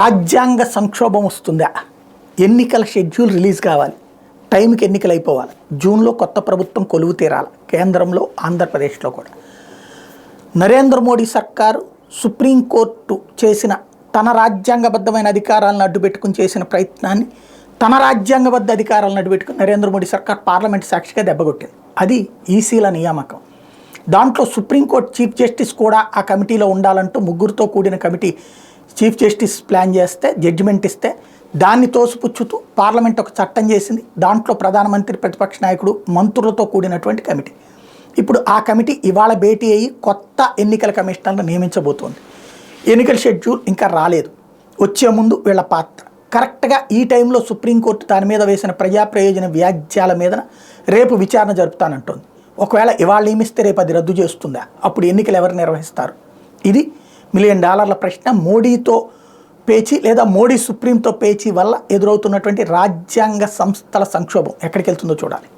రాజ్యాంగ సంక్షోభం వస్తుందా? ఎన్నికల షెడ్యూల్ రిలీజ్ కావాలి, టైంకి ఎన్నికలు అయిపోవాలి, జూన్లో కొత్త ప్రభుత్వం కొలువు తీరాలి, కేంద్రంలో ఆంధ్రప్రదేశ్లో కూడా. నరేంద్ర మోడీ సర్కారు సుప్రీంకోర్టు చేసిన తన రాజ్యాంగబద్ధమైన అధికారాలను అడ్డుపెట్టుకుని చేసిన ప్రయత్నాన్ని, తన రాజ్యాంగబద్ధ అధికారాలను అడ్డుపెట్టుకుని నరేంద్ర మోడీ సర్కార్ పార్లమెంట్ సాక్షిగా దెబ్బకొట్టింది. అది ఈసీల నియామకం. దాంట్లో సుప్రీంకోర్టు చీఫ్ జస్టిస్ కూడా ఆ కమిటీలో ఉండాలంటూ ముగ్గురితో కూడిన కమిటీ చీఫ్ జస్టిస్ ప్లాన్ చేస్తే, జడ్జిమెంట్ ఇస్తే దాన్ని తోసిపుచ్చుతూ పార్లమెంట్ ఒక చట్టం చేసింది. దాంట్లో ప్రధానమంత్రి, ప్రతిపక్ష నాయకుడు, మంత్రులతో కూడినటువంటి కమిటీ. ఇప్పుడు ఆ కమిటీ ఇవాళ భేటీ అయ్యి కొత్త ఎన్నికల కమిషనర్ను నియమించబోతోంది. ఎన్నికల షెడ్యూల్ ఇంకా రాలేదు. వచ్చే ముందు వీళ్ళ పాత్ర కరెక్ట్గా ఈ టైంలో సుప్రీంకోర్టు దాని మీద వేసిన ప్రజా ప్రయోజన వ్యాజ్యాల మీద రేపు విచారణ జరుపుతానంటోంది. ఒకవేళ ఇవాళ నియమిస్తే రేపు అది రద్దు చేస్తుందా? అప్పుడు ఎన్నికలు ఎవరు నిర్వహిస్తారు? ఇది $1 మిలియన్ ప్రశ్న. మోడీతో పేచీ లేదా మోడీ సుప్రీంతో పేచీ వల్ల ఎదురవుతున్నటువంటి రాజ్యాంగ సంస్థల సంక్షోభం ఎక్కడికి వెళ్తుందో చూడాలి.